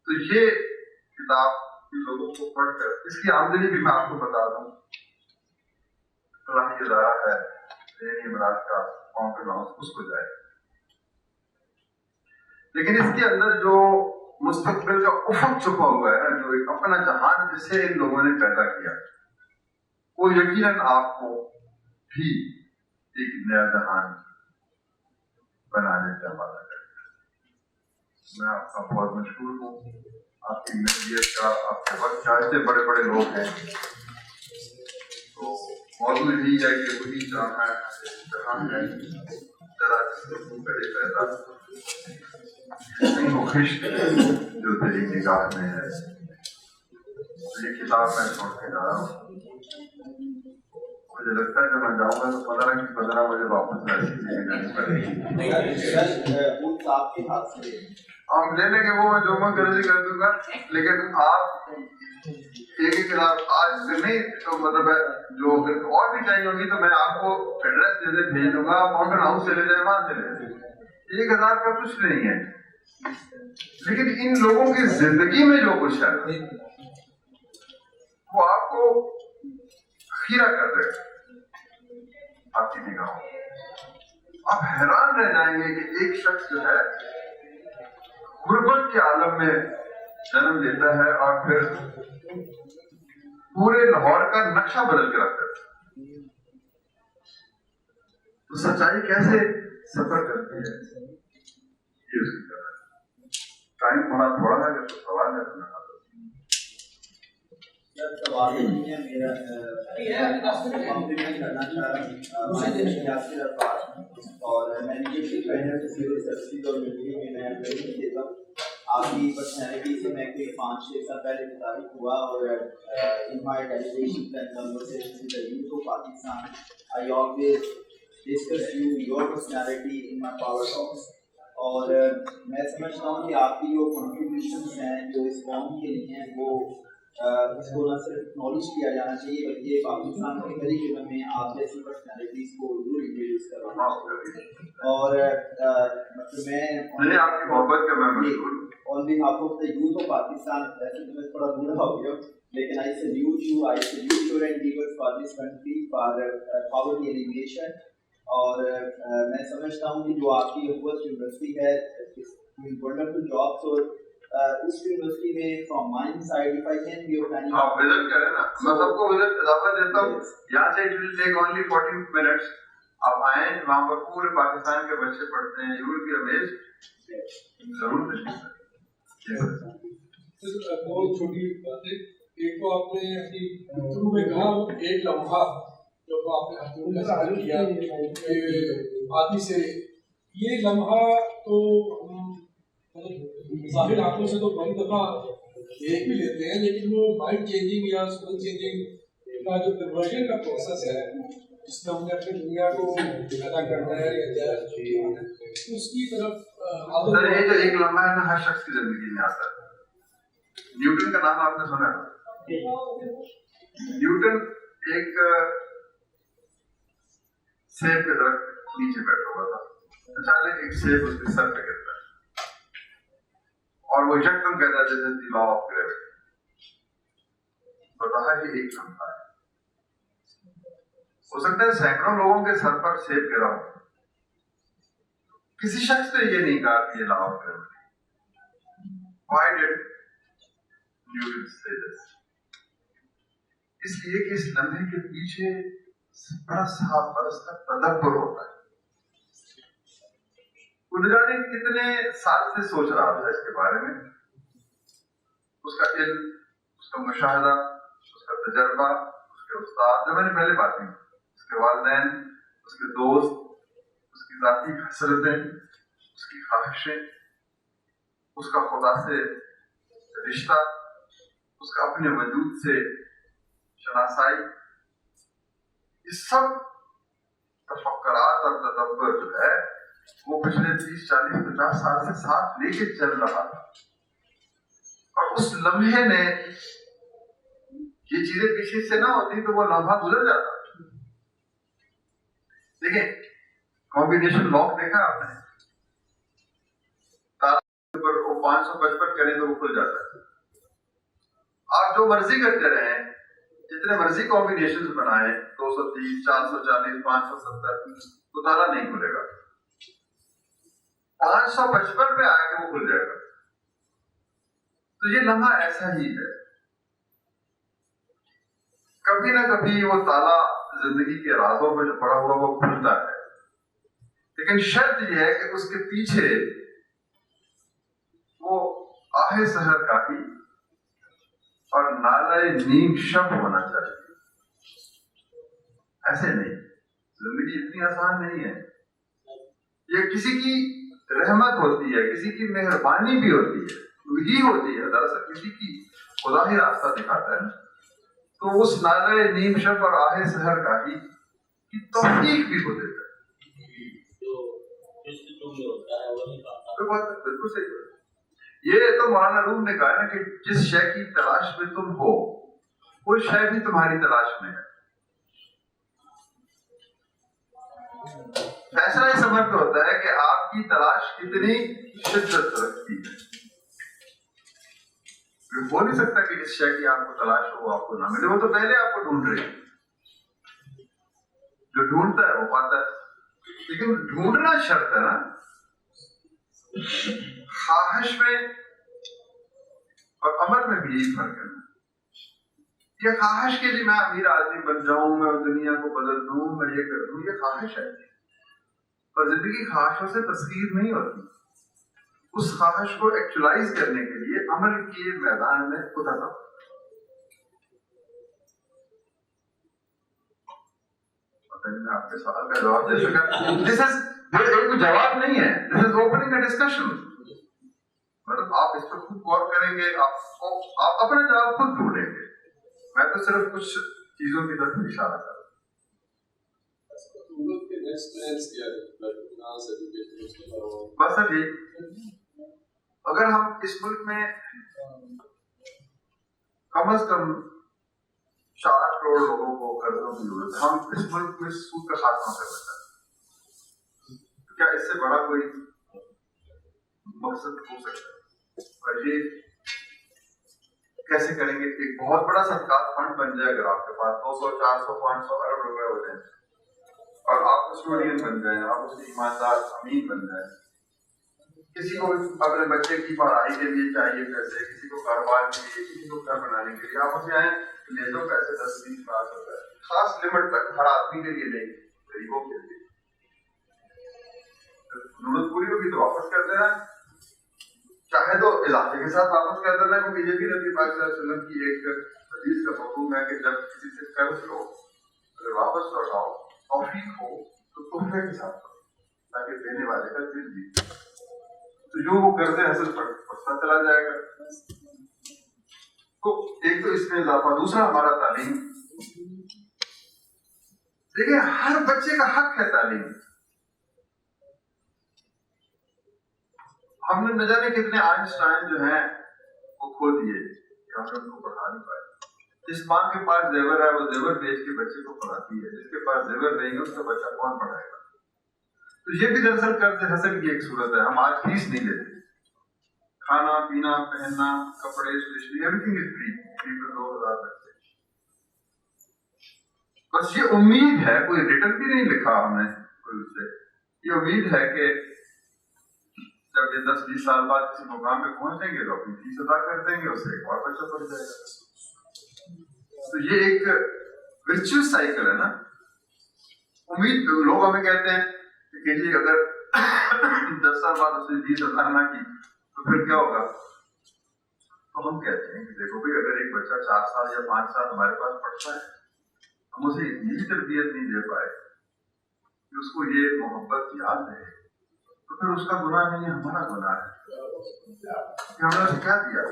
تو یہ کتاب لوگوں کو پڑھ کر، اس کی آمدنی بھی میں آپ کو بتا دوں، فلاحی ادارہ ہے ذہنی امراض کا فاؤنٹین ہاؤس، اس کو جائے. لیکن اس کے اندر جو مستقبل کا افق چھپا ہوا ہے نا، جو ایک اپنا جہان جسے ان لوگوں نے پیدا کیا، وہ یقیناً آپ کو بھی ایک نیا جہان بنانے کا وعدہ کرے. میں آپ کا بہت مشکور ہوں، آپ کی محنت کا، آپ کے وقت کا. ایسے بڑے بڑے لوگ ہیں. تو موضوع یہی ہے کہ وہی جہاں ہے ذرا کرے پیدا نہیں وہ خشک جو تیری نگاہ میں ہے. یہ کتاب میں چھوڑ کے جا رہا ہوں. مجھے لگتا ہے کہ میں جاؤں گا تو 15 کی 15 مجھے واپس ایسی چیزیں جانی پڑے گی. ہم لے لیں گے وہ، میں جو میں کر دوں گا. لیکن آپ ایک کتاب آج سے نہیں، تو مطلب جو اور بھی چاہیے ہوگی تو میں آپ کو ایڈریس دے دے بھیج دوں گا. فاؤنٹین ہاؤس چلے جائیں، وہاں چلے جائیں. 1000 کا کچھ نہیں ہے، لیکن ان لوگوں کی زندگی میں جو کچھ ہے وہ آپ کو خیرہ کر دے گا. آپ کی نگاہوں آپ حیران رہ جائیں گے کہ ایک شخص جو ہے غربت کے عالم میں جنم لیتا ہے اور پھر پورے لاہور کا نقشہ بدل کے رکھتا ہے. تو سچائی کیسے سفر کرتی ہے، یہ اس کی طرح ہے. ٹائم تھوڑا ہے، اگر تو سوال ہے تو میں سوال نہیں ہے میرا، کمپلیمنٹ کرنا چاہ رہا ہوں. اور میں نے یہ بھی کہنا ہے سول سروسز اور ملٹری میں میں ٹریننگ دیتا ہوں. آپ کی پرسنالٹی سے میں کوئی 5-6 سال پہلے متعارف ہوا، اور in my delegation conversation with the youth of Pakistan I always discuss your personality in my power talks. اور میں سمجھتا ہوں کہ آپ کی جو کنٹریبیوشنس ہیں جو اس قوم کے لیے ہیں، وہ اس کو نہ صرف نالج کیا جانا چاہیے بلکہ پاکستان کے کریکولم میں آپ جیسی پرسنالٹیز کو ضرور انٹروڈیوس کروانا چاہیے. اور میں آپ کی محبت کا میں on behalf of the youth of Pakistan, ویسے تو میں تھوڑا بوڑھا ہو گیا لیکن I salute you, I salute your endeavors for this country, for poverty elimination. اور میں سمجھتا ہوں کہ جو آپ کی ہوسٹ یونیورسٹی ہے ونڈرفل جابس اور اس یونیورسٹی میں from mine side if I can give any آپ وزٹ کریں نا, میں سب کو وزٹ اضافہ دیتا ہوں. یہاں سے it will take only 40 minutes. آپ آئیں, وہاں پر پورے پاکستان کے بچے پڑھتے ہیں, یو ول بی امیزڈ. ضرور دیکھیے سر. بہت چھوٹی بات ہے. ایک تو آپ نے اپنی گفتگو میں کہا ایک لمحہ جب آپ نے حضور کا ذکر کیا آدمی سے, یہ لمحہ تو ظاہر آنکھوں سے تو بڑی دفعہ دیکھ بھی لیتے ہیں, لیکن وہ مائنڈ چینجنگ یا سول چینجنگ کا جو کنورژن کا پروسیس ہے جس میں ہم نے اپنی دنیا کو پیدا کرنا ہے یا اس کی طرف. سر یہ جو ایک لمحہ ہے نا, ہر شخص کی زندگی میں آتا ہے. نیوٹن کا نام آپ نے سنا ہے؟ نیوٹن ایک سیب کے درخت نیچے بیٹھا ہوا تھا, اچانک ایک سیب اس کے سر پہ گرتا ہے اور وہ یکدم کہتا ہے دس از دی لا آف گریوٹی. بتا کہ ایک لمحہ ہے, ہو سکتا ہے سینکڑوں لوگوں کے سر پر سیب گرا ہو, کسی شخص نے یہ نہیں کہا کہ یہ law of gravity. Why did Newton say this? اس لیے کہ اس لمحے کے پیچھے بڑا 7 برس تک تدبر ہوتا ہے. وہ نہ جانے کتنے سال سے سوچ رہا تھا اس کے بارے میں. اس کا علم, اس کا مشاہدہ, اس کا تجربہ, اس کے استاد, جو میں نے پہلے بات کی, اس کے والدین, اس کے دوست, اس کی ذاتی حسرتیں, اس کی خواہشیں, اس کا خدا سے رشتہ, اس کا اپنے وجود سے شناسائی, یہ سب تفکرات اور تدبر جو ہے وہ پچھلے 30, 40, 50 سال سے ساتھ لے کے چل رہا تھا. اور اس لمحے نے, یہ چیزیں پیچھے سے نہ ہوتی تو وہ لمحہ گزر جاتا. دیکھیں کمبینیشن لاک دیکھا آپ نے, پر وہ 555 کریں تو وہ کھل جاتا ہے. آپ جو مرضی کرتے رہیں, جتنے مرضی کمبینیشن بنائیں, 230, 440, 570, تو تالا نہیں کھلے گا. 555 پہ آئے کہ وہ کھل جائے گا. تو یہ لمحہ ایسا ہی ہے, کبھی نہ کبھی وہ تالا زندگی کے رازوں میں جو پڑا ہوا وہ کھلتا ہے, لیکن شرط یہ ہے کہ اس کے پیچھے وہ آہ سحر کاہی اور نالے نیم شب ہونا چاہیے. ایسے نہیں, زندگی اتنی آسان نہیں ہے. یہ کسی کی رحمت ہوتی ہے, کسی کی مہربانی بھی ہوتی ہے, وہی ہوتی ہے دراصل کسی کی خدا ہی راستہ دکھاتا ہے. تو اس نالے نیم شب اور آہ سحر کاہی کی توفیق بھی کو دیتا ہے. بالکل صحیح. یہ تو مولانا روم نے کہا نا کہ جس شے کی تلاش میں تم ہو وہ شے بھی تمہاری تلاش میں ہے. فیصلہ اس عمر پہ ہوتا ہے کہ آپ کی تلاش کتنی شدت رکھتی ہے. بول نہیں سکتا کہ جس شے کی آپ کو تلاش ہو آپ کو نہ ملے, وہ تو پہلے آپ کو ڈھونڈ رہی ہے. جو ڈھونڈتا ہے وہ پاتا ہے, لیکن ڈھونڈنا شرط ہے نا. خواہش میں اور عمل میں بھی یہی فرق ہے. یہ خواہش کے لیے میں امیر آدمی بن جاؤں, میں دنیا کو بدل دوں, میں یہ کر دوں, یہ خواہش ہے. اور زندگی خواہشوں سے تصویر نہیں ہوتی. اس خواہش کو ایکچولائز کرنے کے لیے عمل کے میدان میں اترنا. میں آپ کے سوال کا جواب دے سکا. کوئی جواب نہیں ہے, دس از اوپننگ اے ڈسکشن. مطلب آپ اس پر خود غور کریں گے, آپ اپنا جواب خود ڈھونڈیں گے. میں تو صرف کچھ چیزوں کی طرف اشارہ کر رہا ہوں. بس ٹھیک. اگر ہم اس ملک میں کم از کم 4 کروڑ لوگوں کو قرضوں کی ضرورت ہے, ہم اس ملک میں سود کا خاتمہ کر سکتے ہیں, کیا اس سے بڑا کوئی مقصد ہو سکتا ہے؟ اور یہ کیسے کریں گے؟ ایک بہت بڑا صدقات فنڈ بن جائے. اگر آپ کے پاس 200, 400, 500 ارب روپے ہو جائیں, اور آپ کسٹوڈین بن جائیں, آپ اس کے ایماندار امین بن جائیں. کسی کو اپنے بچے کی پڑھائی کے لیے چاہیے پیسے, کسی کو کاروبار کے لیے, کسی کو گھر بنانے کے لیے, آپ اسے آئیں لے دو پیسے 10-20 لاکھ روپے, خاص لمٹ تک, ہر آدمی کے لیے نہیں, غریبوں کے لیے. ضرورت پوری ہوگی تو واپس کر دینا, چاہے تو اضافے کے ساتھ واپس کر دینا, کیونکہ یہ بھی نبی پاک صلی اللہ علیہ وسلم کی ایک حدیث کا مفہوم ہے کہ جب کسی سے قرض لو, اگر واپس لوٹاؤ توفیق ہو تو تحفے کے ساتھ کرو, تاکہ دینے والے کا دل جیتے. تو جو وہ قرض حاصل پڑتا چلا جائے گا. تو ایک تو اس میں اضافہ, دوسرا ہمارا تعلیم. دیکھیں ہر بچے کا حق ہے تعلیم. ہم نے نہ جانے کتنے آئنسٹائن جو ہیں وہ کھو دیے کہ ہم نے ان کو پڑھا نہیں پائے. جس ماں کے پاس زیور ہے وہ زیور بیچ کے بچے کو پڑھاتی ہے, جس کے پاس زیور نہیں ہے اس کا بچہ کون پڑھائے گا. تو یہ بھی دراصل قرض حاصل کی ایک صورت ہے. ہم آج فیس نہیں لیتے, کھانا پینا پہننا کپڑے stationery everything is free, free پر 2000 بچے. بس یہ امید ہے, کوئی ریٹرن بھی نہیں لکھا ہم نے کوئی اس سے, یہ امید ہے کہ جب یہ 10-20 سال بعد کسی مقام پہ پہنچیں گے تو اپنی فیس ادا کر دیں گے, اس سے ایک اور بچہ پڑھ جائے گا. تو یہ ایک ورچوئس سائیکل ہے نا. امید لوگ ہمیں کہتے ہیں کہ جی اگر 10 سال بعد اس نے فیس ادا نہ کی تو پھر کیا ہوگا. تو ہم کہتے ہیں کہ دیکھو بھائی اگر ایک بچہ 4 سال یا 5 سال ہمارے پاس پڑھتا ہے, ہم اسے اتنی بھی تربیت نہیں دے پائے کہ اس کو یہ محبت یاد رہے, تو پھر اس کا گناہ نہیں ہے, ہمارا گناہ ہے کہ ہم نے اسے کیا دیا.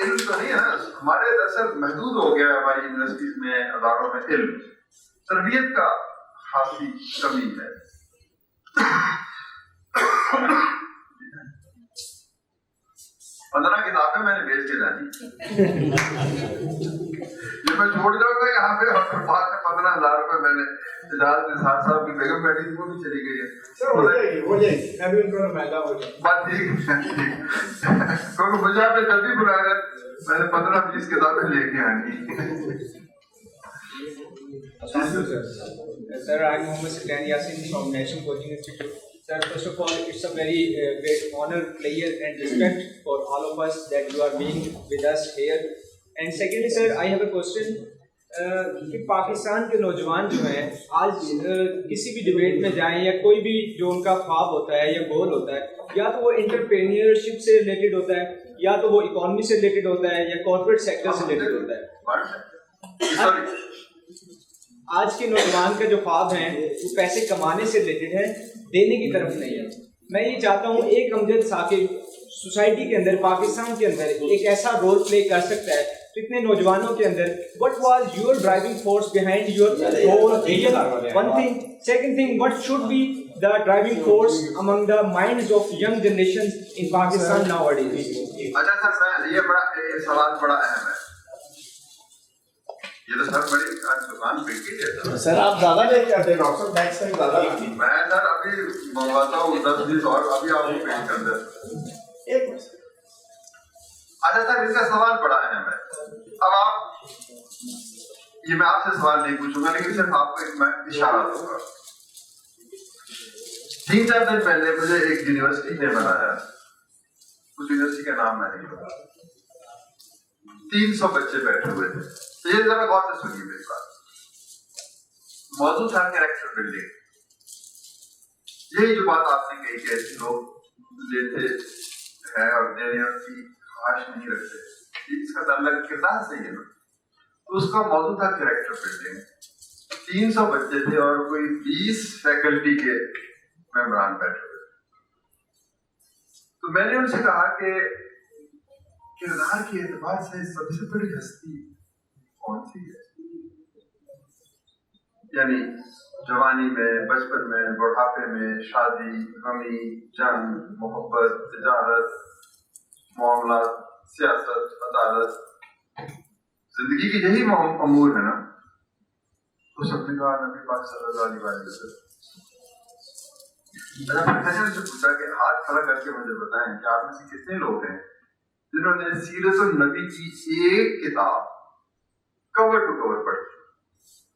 علم تو نہیں ہے نا, ہمارے دراصل محدود ہو گیا ہے ہماری یونیورسٹیز میں, اداروں میں علم. تربیت کا خاصی کمی ہے. 15 کتابیں میں نے بیچ کے جانی, یہ میں چھوڑ جاؤں گا یہاں پہ, اور 15,000 روپے میں نے اجازت نثار صاحب کی بیگم بیٹی وہ بھی چلی گئی ہے. ہو جائے گی, ابھی ان کو میلا ہو جائے بات ٹھیک ہے, کیونکہ مجھے آپ نے جب بھی بلایا میں نے 15-20 کتابیں لے کے آنی. Sir, I'm Mohammed Sultan Yasin from National Coaching Institute. Sir, first of all, it's a very great honor, pleasure and respect for all of us that you are being with us here. And secondly, sir, I have a question. کہ پاکستان کے نوجوان جو ہیں آج کسی بھی debate میں جائیں یا کوئی بھی جو ان کا خواب ہوتا ہے یا گول ہوتا ہے, یا تو وہ انٹرپرینیورشپ سے ریلیٹڈ ہوتا ہے, یا تو وہ اکانومی سے ریلیٹڈ ہوتا ہے, یا کارپوریٹ سیکٹر سے ریلیٹڈ ہوتا ہے. آج کے نوجوان کا جو خواب ہیں وہ پیسے کمانے سے ریلیٹڈ ہے, دینے کی طرف نہیں ہے. میں یہ چاہتا ہوں ایک امجد ثاقب سوسائٹی کے اندر, پاکستان کے اندر ایک ایسا رول پلے کر سکتا ہے اتنے نوجوانوں کے اندر. What was your driving force behind your whole vision? One thing. Second thing, what should be the driving force among the minds of young generations in Pakistan nowadays? اچھا سر, یہ سوال بڑا اہم ہے. یہ تو سر بڑی دکان پھینکی ہے سر, آپ زیادہ نہیں کرتے ڈاکٹر صاحب, نیکسٹ ٹائم زیادہ. میں سر ابھی منگواتا ہوں 10-20 اور ابھی آپ کو پیش کر دیں. اچھا سر, اس کا سوال بڑا اہم ہے. اب آپ, یہ میں آپ سے سوال نہیں پوچھوں گا لیکن صرف آپ کو ایک میں اشارہ دوں گا. 3-4 دن پہلے مجھے ایک یونیورسٹی نے بنایا, اس یونیورسٹی کا نام میں نہیں بتا, 300 بچے بیٹھے ہوئے تھے. تو یہ ذرا غور سے سنیے میری بات. موضوع تھا کریکٹر بلڈنگ. یہی جو بات آپ نے کہی کہ لوگ لیتے ہیں اور دینے کی خواہش نہیں رکھتے, اس کا تعلق کردار سے ہی ہے نا. تو اس کا موضوع تھا کریکٹر بلڈنگ. 300 بچے تھے اور کوئی 20 فیکلٹی کے ممبران بیٹھے ہوئے. تو میں نے ان سے کہا کہ کردار کے اعتبار سے سب سے بڑی ہستی کون سی ہے؟ یعنی جوانی میں, بچپن میں, بڑھاپے میں, شادی, غمی, جنگ, محبت, تجارت, معاملات, سیاست, عدالت, زندگی کی یہی امور ہے نا. تو سب نے کہا نبی پاک صلی اللہ علیہ وسلم. میں نے سے پوچھا کہ ہاتھ کھڑا کر کے مجھے بتائیں کہ آپ میں سے کتنے لوگ ہیں جنہوں نے سیرت النبی کی ایک کتاب کور ٹو کور پڑھی.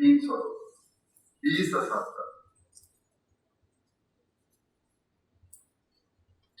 300 20,000।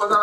15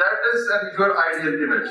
That is your ideal image।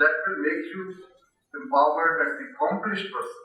that will make you empowered and accomplished person।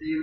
3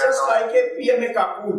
Just like a PMA Kabul.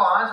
5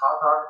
7-8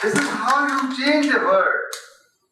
This is how you change the world.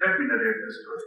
Let me narrate this story.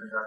50।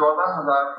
14,000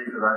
1,000